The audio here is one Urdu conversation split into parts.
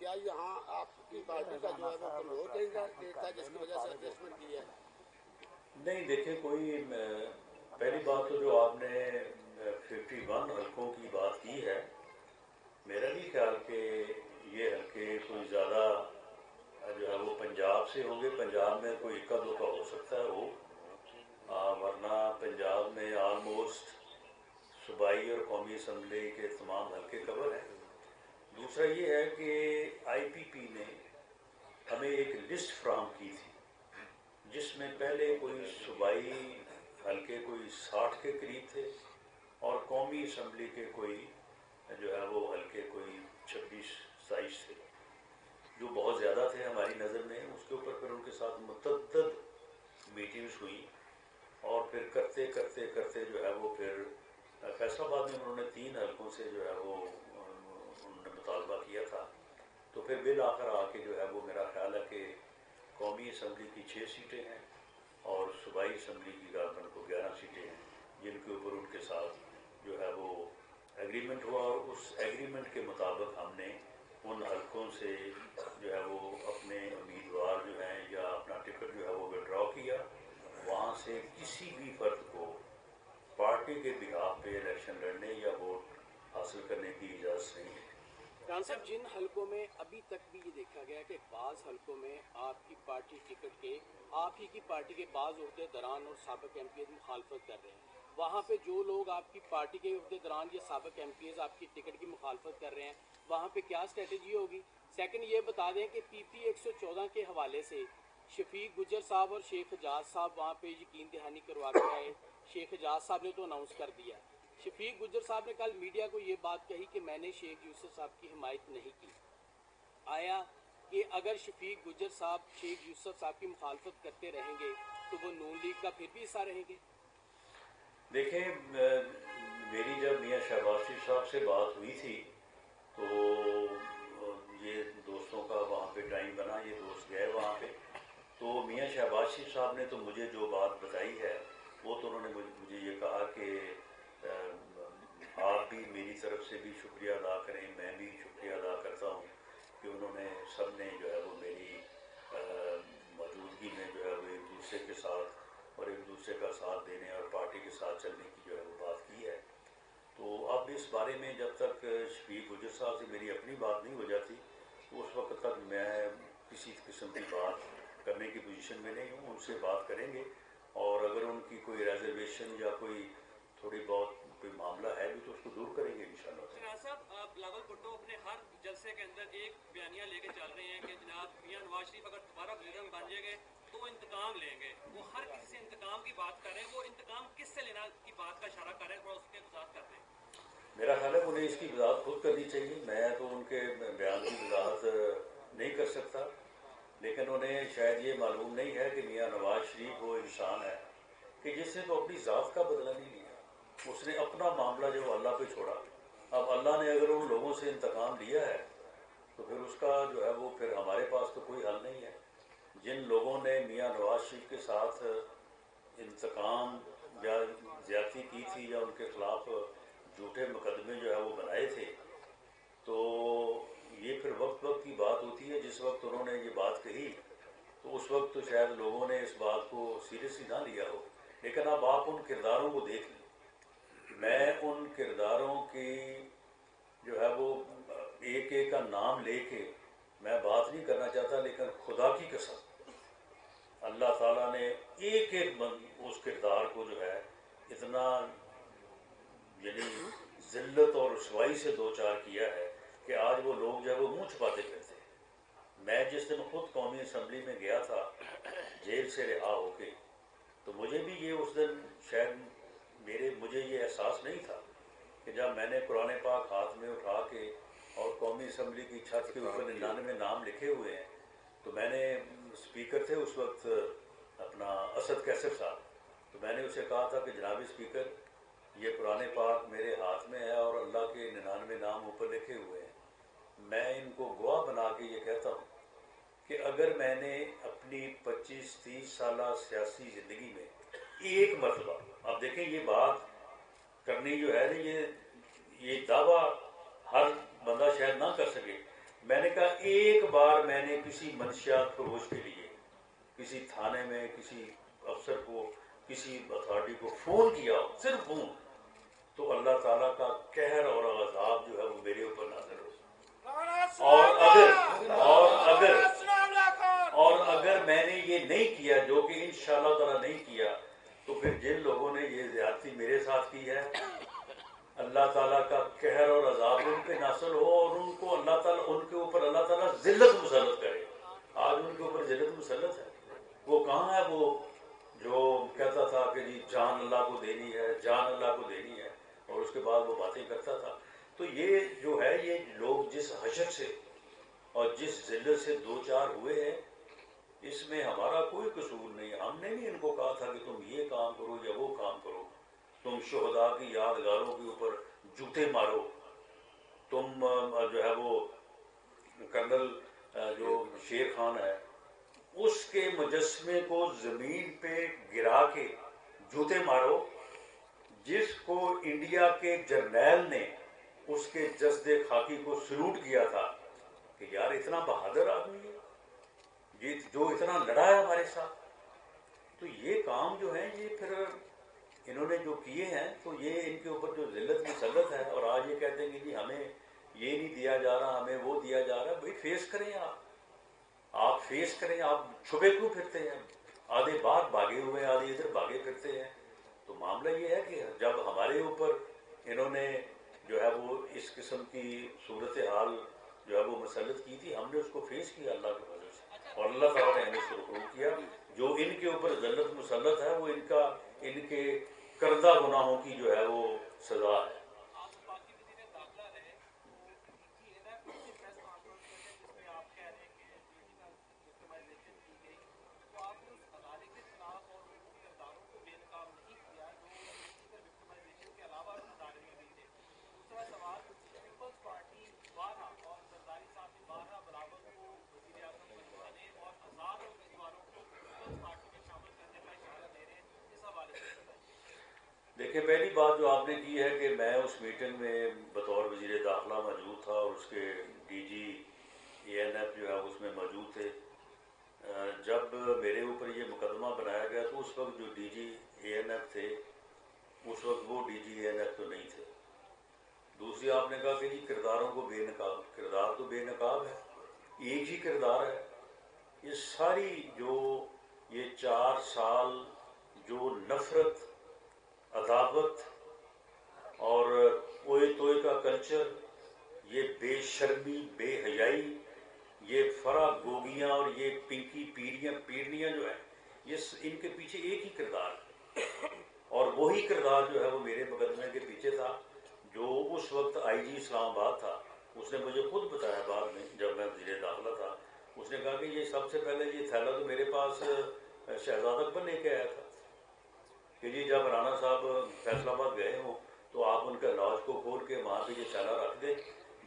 کیا یہاں آپ کی پارٹی کا جو ہے وہ کمزور کینڈیڈیٹ تھا جس کی وجہ سے ایڈجسٹمنٹ کی ہے؟ نہیں دیکھیں، کوئی پہلی بات تو جو آپ نے 51 حلقوں کی بات کی ہے، میرا نہیں خیال کہ یہ حلقے کوئی زیادہ جو ہے وہ پنجاب سے ہوں گے. پنجاب میں کوئی اکا دکا ہو سکتا ہے وہ، ورنہ پنجاب میں آلموسٹ صوبائی اور قومی اسمبلی کے تمام حلقے کور ہیں. دوسرا یہ ہے کہ آئی پی پی نے ہمیں ایک لسٹ فراہم کی تھی جس میں پہلے کوئی صوبائی حلقے کوئی 60 کے قریب تھے اور قومی اسمبلی کے کوئی جو ہے وہ حلقے کوئی 26-27 تھے، جو بہت زیادہ تھے ہماری نظر میں. اس کے اوپر پھر ان کے ساتھ متعدد میٹنگز ہوئی اور پھر کرتے کرتے کرتے جو ہے وہ پھر فیصل آباد میں انہوں نے 3 حلقوں سے جو ہے وہ انہوں نے مطالبہ کیا تھا. تو پھر بالآخر آ کے جو ہے وہ میرا خیال ہے کہ قومی اسمبلی کی 6 سیٹیں ہیں اور صوبائی اسمبلی کی غالباً کو 11 سیٹیں ہیں جن کے اوپر ان کے ساتھ جو ہے وہ ایگریمنٹ ہوا. اور اس ایگریمنٹ کے مطابق ہم نے ان حلقوں سے جو ہے وہ اپنے امیدوار جو ہیں یا اپنا ٹکٹ جو ہے وہ وڈرا کیا. وہاں سے کسی بھی فرد کو پارٹی کے بہاف پہ الیکشن لڑنے یا ووٹ حاصل کرنے کی اجازت نہیں ہے. ران صاحب، جن حلقوں میں ابھی تک بھی یہ دیکھا گیا کہ بعض حلقوں میں آپ کی پارٹی ٹکٹ کے آپ ہی کی پارٹی کے بعض عہدیداران اور سابق ایم پی ایز مخالفت کر رہے ہیں، وہاں پہ جو لوگ آپ کی پارٹی کے عہدیداران یا سابق ایم پی ایز آپ کی ٹکٹ کی مخالفت کر رہے ہیں، وہاں پہ کیا اسٹریٹجی ہوگی؟ سیکنڈ یہ بتا دیں کہ پی پی 114 کے حوالے سے شفیق گجر صاحب اور شیخ حجاز صاحب وہاں پہ یقین دہانی کروا کے آئے. شیخ حجاز صاحب نے تو اناؤنس کر دیا. شفیق گجر صاحب نے کل میڈیا کو یہ بات کہی کہ میں نے شیخ یوسف صاحب کی حمایت نہیں کی. آیا کہ اگر شفیق گجر صاحب شیخ یوسف صاحب کی مخالفت کرتے رہیں گے تو وہ نون لیگ کا پھر بھی حصہ رہیں گے؟ دیکھیں، میری جب میاں شہباز شریف صاحب سے بات ہوئی تھی تو یہ دوستوں کا وہاں پہ ٹائم بنا، یہ دوست گئے وہاں پہ. تو میاں شہباز شریف صاحب نے تو مجھے جو بات بتائی ہے وہ تو انہوں نے مجھے یہ کہا کہ آپ بھی میری طرف سے بھی شکریہ ادا کریں، میں بھی شکریہ ادا کرتا ہوں کہ انہوں نے سب نے جو ہے وہ میری موجودگی میں جو ہے وہ ایک دوسرے کے ساتھ اور ایک دوسرے کا ساتھ دینے اور پارٹی کے ساتھ چلنے کی جو ہے وہ بات کی ہے. تو اب اس بارے میں جب تک شفیق گجر صاحب سے میری اپنی بات نہیں ہو جاتی تو اس وقت تک میں کسی قسم کی بات کرنے کی پوزیشن میں نہیں ہوں. ان سے بات کریں گے اور اگر ان کی کوئی ریزرویشن یا کوئی تھوڑی بہت کوئی معاملہ ہے بھی تو اس کو دور کریں گے انشاءاللہ. شہناز صاحب، بلاول بھٹو اپنے ہر جلسے کے اندر ایک بیانیہ لے کے چل رہے ہیں کہ جناب میاں نواز شریف اگر دوبارہ وزیر بن جائیں گے تو وہ انتقام لیں گے. وہ ہر کسی سے انتقام کی بات کر رہے ہیں. وہ انتقام کس سے لینا کی بات کا اشارہ کر رہے ہیں، تھوڑا اس کی وضاحت کرتے ہیں. میرا خیال ہے انہیں اس کی وضاحت خود کرنی چاہیے. میں تو ان کے بیان کی وضاحت نہیں کر سکتا، لیکن انہیں شاید یہ معلوم نہیں ہے کہ میاں نواز شریف وہ انسان ہے کہ جس نے تو اپنی ذات کا بدلہ نہیں لیا. اس نے اپنا معاملہ جو اللہ پہ چھوڑا. اب اللہ نے اگر ان لوگوں سے انتقام لیا ہے تو پھر اس کا جو ہے وہ پھر ہمارے پاس تو کوئی حل نہیں ہے. جن لوگوں نے میاں نواز شریف کے ساتھ انتقام یا زیادتی کی تھی یا ان کے خلاف جھوٹے مقدمے جو ہے وہ بنائے تھے، تو یہ پھر وقت وقت کی بات ہوتی ہے. جس وقت انہوں نے یہ بات کہی تو اس وقت تو شاید لوگوں نے اس بات کو سیریسلی نہ لیا ہو، لیکن اب آپ ان کرداروں کو دیکھ لیں. میں ان کرداروں کی جو ہے وہ ایک ایک کا نام لے کے میں بات نہیں کرنا چاہتا، لیکن خدا کی قسم اللہ تعالیٰ نے ایک ایک اس کردار کو جو ہے اتنا یعنی ذلت اور رسوائی سے دو چار کیا ہے کہ آج وہ لوگ جو ہے وہ منہ چھپاتے پھرتے ہیں. میں جس دن خود قومی اسمبلی میں گیا تھا جیل سے رہا ہو کے، تو مجھے بھی یہ اس دن شاید مجھے یہ احساس نہیں تھا کہ جب میں نے قرآن پاک ہاتھ میں اٹھا کے اور قومی اسمبلی کی چھت کے اوپر 99 نام لکھے ہوئے ہیں، تو میں نے اسپیکر تھے اس وقت اپنا اسد کیسر صاحب، تو میں نے اسے کہا تھا کہ جناب اسپیکر یہ قرآن پاک میرے ہاتھ میں ہے اور اللہ کے 99 نام اوپر لکھے ہوئے ہیں. میں ان کو گواہ بنا کے یہ کہتا ہوں کہ اگر میں نے اپنی 25-30 سالہ سیاسی زندگی میں ایک مرتبہ، اب دیکھیں یہ بات کرنی جو ہے یہ دعویٰ ہر بندہ شاید نہ کر سکے، میں نے کہا ایک بار میں نے کسی منشیات فروش کے لیے کسی تھانے میں کسی افسر کو کسی اتھارٹی کو فون کیا ہو، صرف فون، تو اللہ تعالیٰ کا قہر اور عذاب جو ہے وہ میرے اوپر نازل ہو۔ اور اگر میں نے یہ نہیں کیا، جو کہ انشاءاللہ تعالیٰ نہیں کیا، تو پھر جن لوگوں نے یہ زیادتی میرے ساتھ کی ہے، اللہ تعالیٰ کا قہر اور عذاب ان پہ نازل ہو، اور ان کو اللہ تعالیٰ، ان کے اوپر اللہ تعالیٰ ذلت مسلط کرے۔ آج ان کے اوپر ذلت مسلط ہے۔ وہ کہاں ہے وہ جو کہتا تھا کہ جی جان اللہ کو دینی ہے، جان اللہ کو دینی ہے، اور اس کے بعد وہ باتیں کرتا تھا۔ تو یہ جو ہے، یہ لوگ جس حشر سے اور جس ذلت سے دو چار ہوئے ہیں، اس میں ہمارا کوئی قصور نہیں۔ ہم نے بھی ان کو کہا تھا کہ تم یہ کام کرو یا وہ کام کرو، تم شہداء کی یادگاروں کے اوپر جوتے مارو، تم جو ہے وہ کرنل جو شیر خان ہے اس کے مجسمے کو زمین پہ گرا کے جوتے مارو، جس کو انڈیا کے جرنیل نے اس کے جسد خاکی کو سلوٹ کیا تھا کہ یار اتنا بہادر آدمی ہے جو اتنا لڑا ہے ہمارے ساتھ۔ تو یہ کام جو ہے، یہ پھر انہوں نے جو کیے ہیں، تو یہ ان کے اوپر جو ذلت مسلط ہے، اور آج یہ کہتے ہیں کہ جی ہمیں یہ نہیں دیا جا رہا، ہمیں وہ دیا جا رہا ہے۔ بھائی فیس کریں، آپ فیس کریں، آپ چھپے کیوں پھرتے ہیں؟ آدھے باہر بھاگے ہوئے ہیں، آدھے ادھر بھاگے پھرتے ہیں۔ تو معاملہ یہ ہے کہ جب ہمارے اوپر انہوں نے جو ہے وہ اس قسم کی صورتحال جو ہے وہ مسلط کی تھی، ہم نے اس کو فیس کیا اللہ کے فضل سے، اور اللہ تعالیٰ نے ہمیں اس کو رکوع کیا۔ جو ان کے اوپر ذلت مسلط ہے، وہ ان کے کردہ گناہوں کی جو ہے وہ سزا ہے۔ دیکھیں، پہلی بات جو آپ نے کی ہے کہ میں اس میٹنگ میں بطور وزیر داخلہ موجود تھا، اور اس کے ڈی جی اے این ایف جو ہے اس میں موجود تھے۔ جب میرے اوپر یہ مقدمہ بنایا گیا تو اس وقت جو ڈی جی اے این ایف تھے، اس وقت وہ ڈی جی اے این ایف تو نہیں تھے۔ دوسری آپ نے کہا کہ جی کرداروں کو بے نقاب، کردار تو بے نقاب ہے، ایک ہی کردار ہے۔ یہ ساری جو یہ 4 سال جو نفرت، عداوت اور اوئے توئے کا کلچر، یہ بے شرمی، بے حیائی، یہ فرا گوگیاں اور یہ پنکی پیرنیاں جو ہیں، یہ ان کے پیچھے ایک ہی کردار ہے، اور وہی کردار جو ہے وہ میرے مقدمے کے پیچھے تھا۔ جو اس وقت آئی جی اسلام آباد تھا، اس نے مجھے خود بتایا بعد میں جب میں وزیر داخلہ تھا، اس نے کہا کہ یہ سب سے پہلے یہ تھیلا تو میرے پاس شہزاد اکبر لے کے آیا تھا کہ جی جب رانا صاحب فیصل آباد گئے ہوں تو آپ ان کا لاج کو کھول کے وہاں پہ یہ تھیلا رکھ دیں،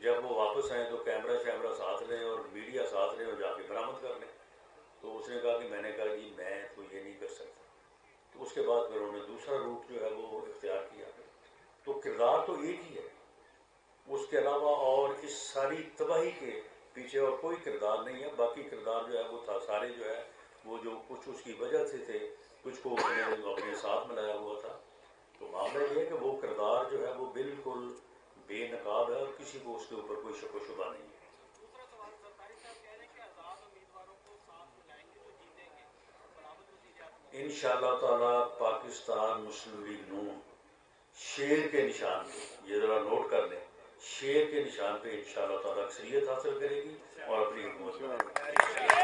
جب وہ واپس آئیں تو کیمرہ شیمرہ ساتھ لیں اور میڈیا ساتھ لیں اور جا کے برآمد کر لیں۔ تو اس نے کہا کہ میں نے کہا جی میں تو یہ نہیں کر سکتا۔ تو اس کے بعد پھر انہوں نے دوسرا روٹ جو ہے وہ اختیار کیا۔ تو کردار تو ایک ہی ہے، اس کے علاوہ اور اس ساری تباہی کے پیچھے اور کوئی کردار نہیں ہے۔ باقی کردار جو ہے وہ تھا سارے جو ہے وہ جو کچھ اس کی وجہ سے تھے، کچھ کو اس نے اپنے ساتھ ملایا ہوا تھا۔ تو معاملہ یہ ہے کہ وہ کردار جو ہے وہ بالکل بے نقاب ہے، اور کسی کو اس کے اوپر کوئی شک و شبہ نہیں ہے۔ انشاءاللہ تعالی پاکستان مسلم لیگ نون شیر کے نشان پہ، یہ ذرا نوٹ کر لیں، شیر کے نشان پہ انشاءاللہ تعالی اکثریت حاصل کرے گی اور اپنی حکومت بنائے گی۔